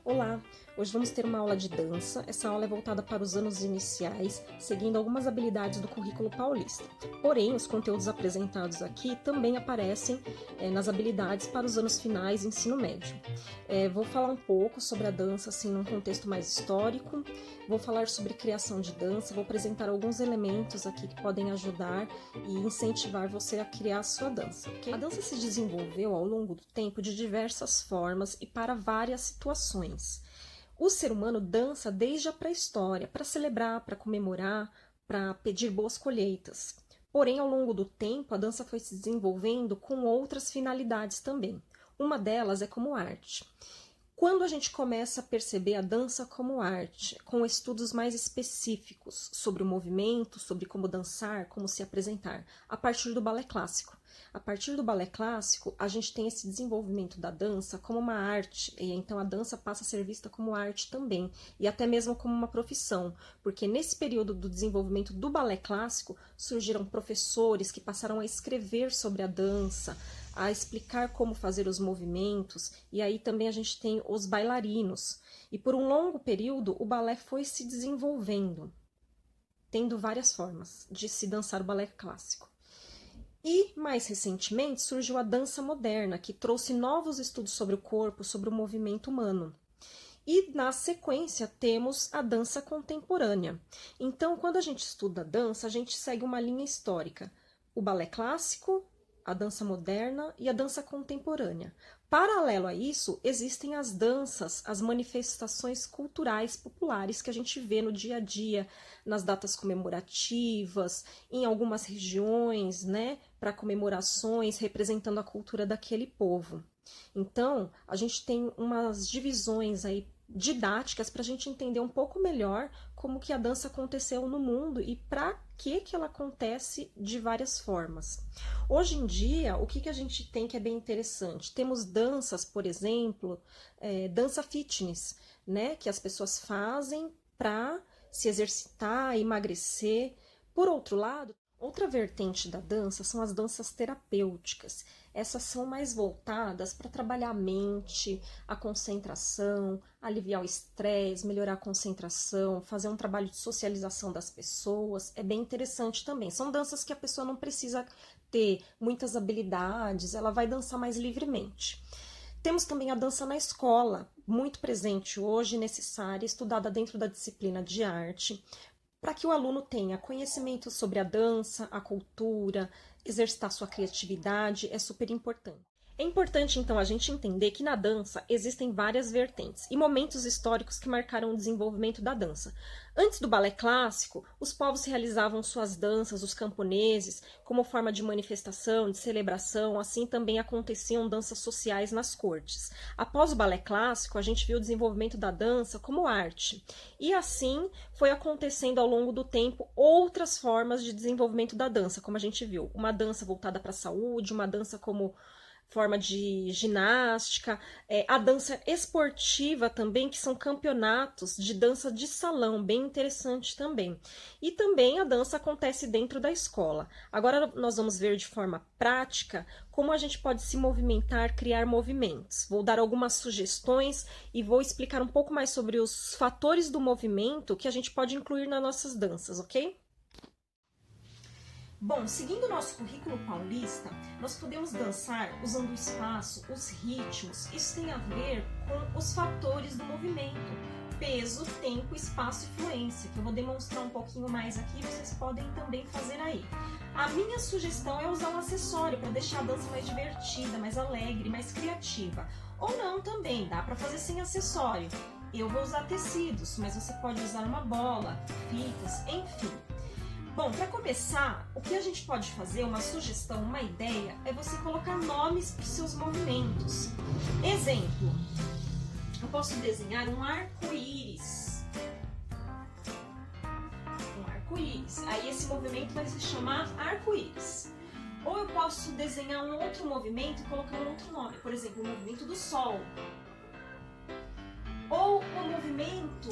Olá! Hoje vamos ter uma aula de dança. Essa aula é voltada para os anos iniciais, seguindo algumas habilidades do currículo paulista. Porém, os conteúdos apresentados aqui também aparecem nas habilidades para os anos finais e ensino médio. Vou falar um pouco sobre a dança, assim, num contexto mais histórico. Vou falar sobre criação de dança, vou apresentar alguns elementos aqui que podem ajudar e incentivar você a criar a sua dança. Okay? A dança se desenvolveu ao longo do tempo de diversas formas e para várias situações. O ser humano dança desde a pré-história, para celebrar, para comemorar, para pedir boas colheitas. Porém, ao longo do tempo, a dança foi se desenvolvendo com outras finalidades também. Uma delas é como arte. Quando a gente começa a perceber a dança como arte, com estudos mais específicos sobre o movimento, sobre como dançar, como se apresentar, a partir do balé clássico. A partir do balé clássico, a gente tem esse desenvolvimento da dança como uma arte, e então a dança passa a ser vista como arte também, e até mesmo como uma profissão, porque nesse período do desenvolvimento do balé clássico, surgiram professores que passaram a escrever sobre a dança, a explicar como fazer os movimentos, e aí também a gente tem os bailarinos. E por um longo período, o balé foi se desenvolvendo, tendo várias formas de se dançar o balé clássico. E, mais recentemente, surgiu a dança moderna, que trouxe novos estudos sobre o corpo, sobre o movimento humano. E, na sequência, temos a dança contemporânea. Então, quando a gente estuda a dança, a gente segue uma linha histórica. O balé clássico, a dança moderna e a dança contemporânea. Paralelo a isso, existem as danças, as manifestações culturais populares que a gente vê no dia a dia, nas datas comemorativas, em algumas regiões, né, para comemorações, representando a cultura daquele povo. Então, a gente tem umas divisões aí didáticas para a gente entender um pouco melhor como que a dança aconteceu no mundo e para que ela acontece de várias formas. Hoje em dia, o que a gente tem que é bem interessante? Temos danças, por exemplo, dança fitness, né, que as pessoas fazem para se exercitar, emagrecer. Por outro lado, outra vertente da dança são as danças terapêuticas. Essas são mais voltadas para trabalhar a mente, a concentração, aliviar o estresse, melhorar a concentração, fazer um trabalho de socialização das pessoas. É bem interessante também. São danças que a pessoa não precisa ter muitas habilidades, ela vai dançar mais livremente. Temos também a dança na escola, muito presente hoje, necessária, estudada dentro da disciplina de arte, para que o aluno tenha conhecimento sobre a dança, a cultura, exercitar sua criatividade, é super importante. É importante, então, a gente entender que na dança existem várias vertentes e momentos históricos que marcaram o desenvolvimento da dança. Antes do balé clássico, os povos realizavam suas danças, os camponeses, como forma de manifestação, de celebração, assim também aconteciam danças sociais nas cortes. Após o balé clássico, a gente viu o desenvolvimento da dança como arte. E assim foi acontecendo ao longo do tempo outras formas de desenvolvimento da dança, como a gente viu. Uma dança voltada para a saúde, uma dança como forma de ginástica, a dança esportiva também, que são campeonatos de dança de salão, bem interessante também. E também a dança acontece dentro da escola. Agora nós vamos ver de forma prática como a gente pode se movimentar, criar movimentos. Vou dar algumas sugestões e vou explicar um pouco mais sobre os fatores do movimento que a gente pode incluir nas nossas danças, ok? Bom, seguindo o nosso currículo paulista, nós podemos dançar usando o espaço, os ritmos. Isso tem a ver com os fatores do movimento: peso, tempo, espaço e fluência, que eu vou demonstrar um pouquinho mais aqui, vocês podem também fazer aí. A minha sugestão é usar um acessório para deixar a dança mais divertida, mais alegre, mais criativa. Ou não também, dá para fazer sem acessório. Eu vou usar tecidos, mas você pode usar uma bola, fitas, enfim. Bom, para começar, o que a gente pode fazer, uma sugestão, uma ideia, é você colocar nomes para os seus movimentos. Exemplo, eu posso desenhar um arco-íris. Um arco-íris. Aí esse movimento vai se chamar arco-íris. Ou eu posso desenhar um outro movimento e colocar um outro nome. Por exemplo, o movimento do sol. Ou o movimento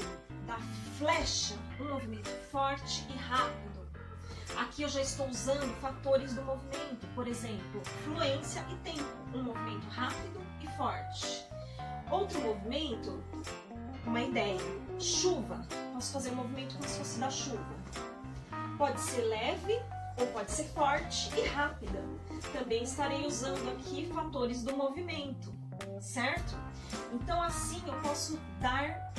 da flecha, um movimento forte e rápido. Aqui eu já estou usando fatores do movimento, por exemplo, fluência e tempo, um movimento rápido e forte. Outro movimento uma ideia. Chuva, posso fazer um movimento como se fosse da chuva. Pode ser leve ou pode ser forte e rápida. Também estarei usando aqui fatores do movimento, certo? Então assim eu posso dar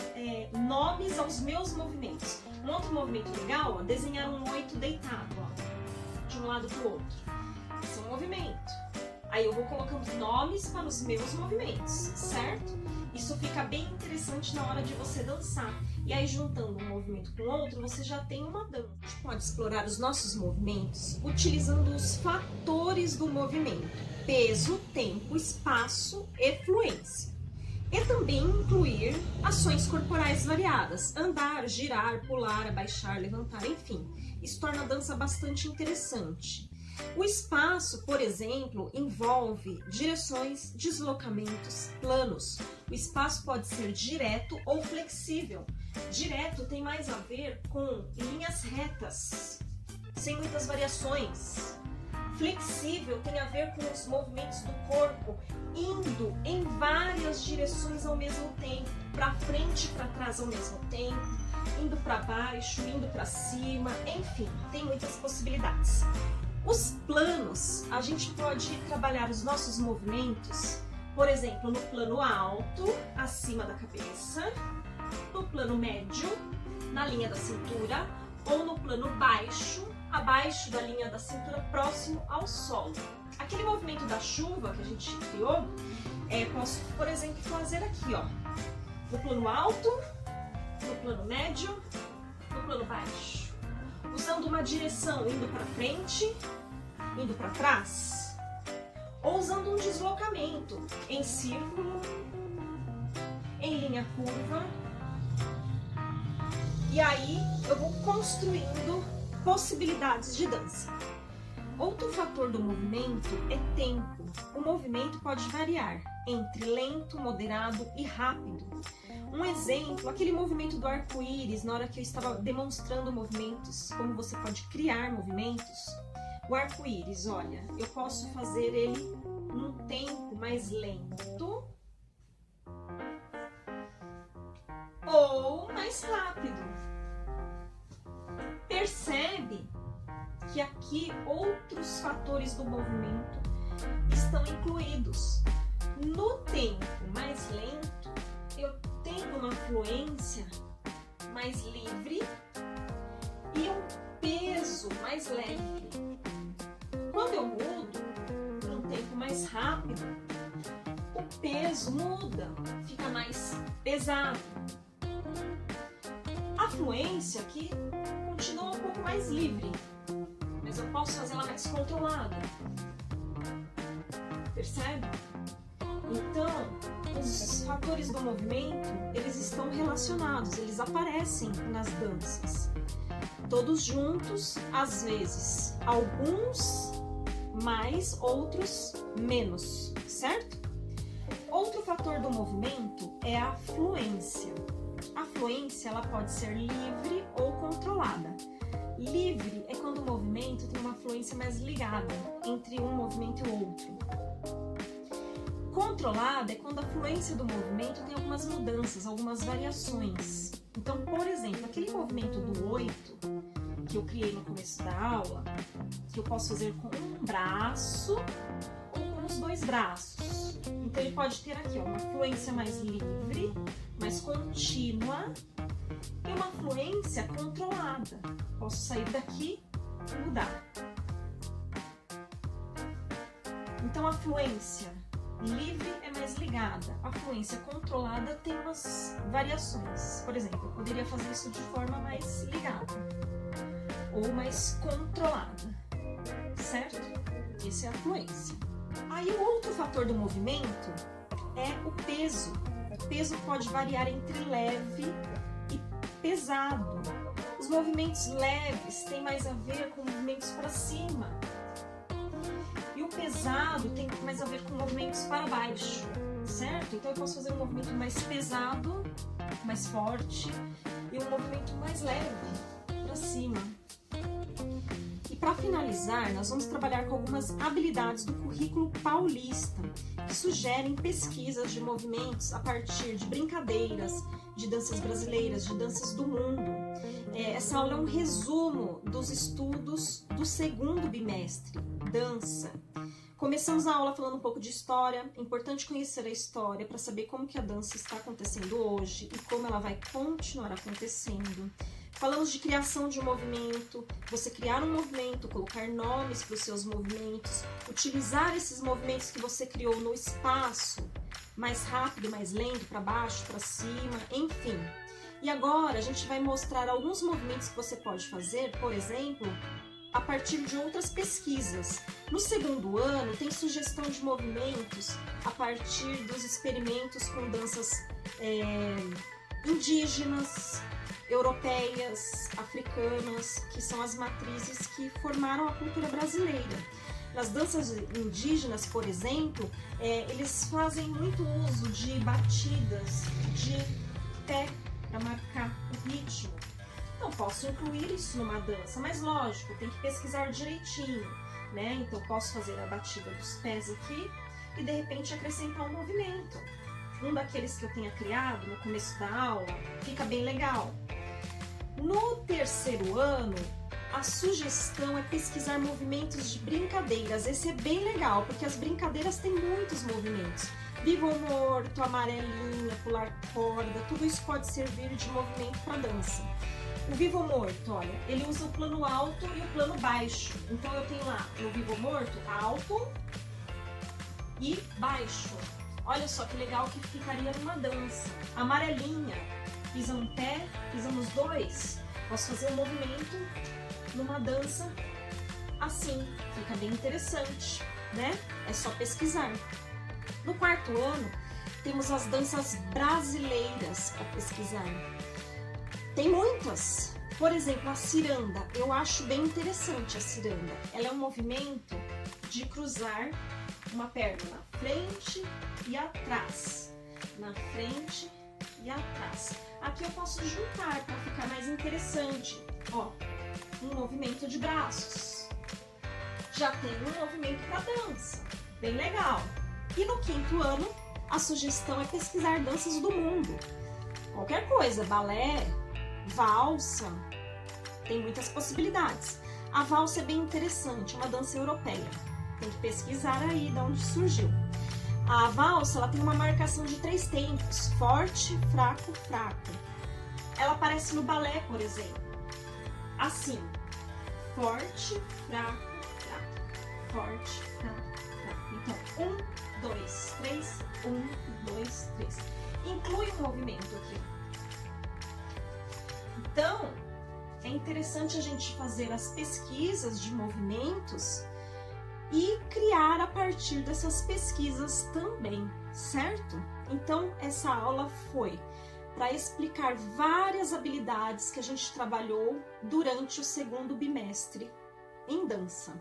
nomes aos meus movimentos. Um outro movimento legal é desenhar um 8 deitado, ó, de um lado para o outro. Esse é um movimento. Aí eu vou colocando nomes para os meus movimentos, certo? Isso fica bem interessante na hora de você dançar. E aí, juntando um movimento com o outro, você já tem uma dança. A gente pode explorar os nossos movimentos utilizando os fatores do movimento: peso, tempo, espaço e fluência. E também incluir ações corporais variadas: andar, girar, pular, abaixar, levantar, enfim. Isso torna a dança bastante interessante. O espaço, por exemplo, envolve direções, deslocamentos, planos. O espaço pode ser direto ou flexível. Direto tem mais a ver com linhas retas, sem muitas variações. Flexível tem a ver com os movimentos do corpo indo em várias direções ao mesmo tempo, para frente e para trás ao mesmo tempo, indo para baixo, indo para cima, enfim, tem muitas possibilidades. Os planos, a gente pode trabalhar os nossos movimentos, por exemplo, no plano alto, acima da cabeça, no plano médio, na linha da cintura, ou no plano baixo, abaixo da linha da cintura, próximo ao solo. Aquele movimento da chuva que a gente criou, posso, por exemplo, fazer aqui, ó, no plano alto, no plano médio, no plano baixo, usando uma direção indo para frente, indo para trás, ou usando um deslocamento em círculo, em linha curva. E aí eu vou construindo possibilidades de dança. Outro fator do movimento é tempo. O movimento pode variar entre lento, moderado e rápido. Um exemplo, aquele movimento do arco-íris, na hora que eu estava demonstrando movimentos, como você pode criar movimentos. O arco-íris, olha, eu posso fazer ele num tempo mais lento ou mais rápido. Percebe que aqui outros fatores do movimento estão incluídos. No tempo mais lento, eu tenho uma fluência mais livre e um peso mais leve. Quando eu mudo para um tempo mais rápido, o peso muda, fica mais pesado. A fluência aqui continua um pouco mais livre, mas eu posso fazer ela mais controlada. Percebe? Então, os fatores do movimento, eles estão relacionados, eles aparecem nas danças. Todos juntos, às vezes, alguns mais, outros menos, certo? Outro fator do movimento é a fluência. A fluência, ela pode ser livre ou controlada. Livre é quando o movimento tem uma fluência mais ligada entre um movimento e o outro. Controlada é quando a fluência do movimento tem algumas mudanças, algumas variações. Então, por exemplo, aquele movimento do 8 que eu criei no começo da aula, que eu posso fazer com um braço ou com os dois braços. Então, ele pode ter aqui, ó, uma fluência mais livre, mais contínua e uma fluência controlada. Posso sair daqui e mudar. Então, a fluência livre é mais ligada. A fluência controlada tem umas variações. Por exemplo, eu poderia fazer isso de forma mais ligada ou mais controlada, certo? Essa é a fluência. Aí o outro fator do movimento é o peso. O peso pode variar entre leve e pesado. Os movimentos leves têm mais a ver com movimentos para cima. E o pesado tem mais a ver com movimentos para baixo, certo? Então eu posso fazer um movimento mais pesado, mais forte, e um movimento mais leve, para cima. E para finalizar, nós vamos trabalhar com algumas habilidades do currículo paulista, que sugerem pesquisas de movimentos a partir de brincadeiras, de danças brasileiras, de danças do mundo. Essa aula é um resumo dos estudos do segundo bimestre, dança. Começamos a aula falando um pouco de história. É importante conhecer a história para saber como que a dança está acontecendo hoje e como ela vai continuar acontecendo. Falamos de criação de um movimento, você criar um movimento, colocar nomes para os seus movimentos, utilizar esses movimentos que você criou no espaço, mais rápido, mais lento, para baixo, para cima, enfim. E agora a gente vai mostrar alguns movimentos que você pode fazer, por exemplo, a partir de outras pesquisas. No segundo ano tem sugestão de movimentos a partir dos experimentos com danças indígenas, europeias, africanas, que são as matrizes que formaram a cultura brasileira. Nas danças indígenas, por exemplo, eles fazem muito uso de batidas de pé para marcar o ritmo. Então, posso incluir isso numa dança, mas lógico, tem que pesquisar direitinho, né? Então, posso fazer a batida dos pés aqui e, de repente, acrescentar um movimento. Um daqueles que eu tenha criado no começo da aula, fica bem legal. No terceiro ano, a sugestão é pesquisar movimentos de brincadeiras. Esse é bem legal, porque as brincadeiras têm muitos movimentos. Vivo ou morto, amarelinha, pular corda, tudo isso pode servir de movimento para dança. O vivo ou morto, olha, ele usa o plano alto e o plano baixo. Então eu tenho lá no vivo ou morto, alto e baixo. Olha só que legal que ficaria numa dança. Amarelinha, pisa no pé, pisa nos dois. Posso fazer um movimento numa dança assim. Fica bem interessante, né? É só pesquisar. No quarto ano, temos as danças brasileiras para pesquisar. Tem muitas. Por exemplo, a ciranda. Eu acho bem interessante a ciranda. Ela é um movimento de cruzar uma perna na frente e atrás. Na frente e atrás. Aqui eu posso juntar para ficar mais interessante. Ó, um movimento de braços. Já tem um movimento para dança. Bem legal. E no quinto ano, a sugestão é pesquisar danças do mundo. Qualquer coisa, balé, valsa, tem muitas possibilidades. A valsa é bem interessante, é uma dança europeia. Tem que pesquisar aí de onde surgiu. A valsa, ela tem uma marcação de 3 tempos, forte, fraco, fraco. Ela aparece no balé, por exemplo. Assim, forte, fraco, fraco, forte, fraco, fraco. Então, 1, 2, 3, 1, 2, 3. Inclui um movimento aqui. Então, é interessante a gente fazer as pesquisas de movimentos e criar a partir dessas pesquisas também, certo? Então, essa aula foi para explicar várias habilidades que a gente trabalhou durante o segundo bimestre em dança.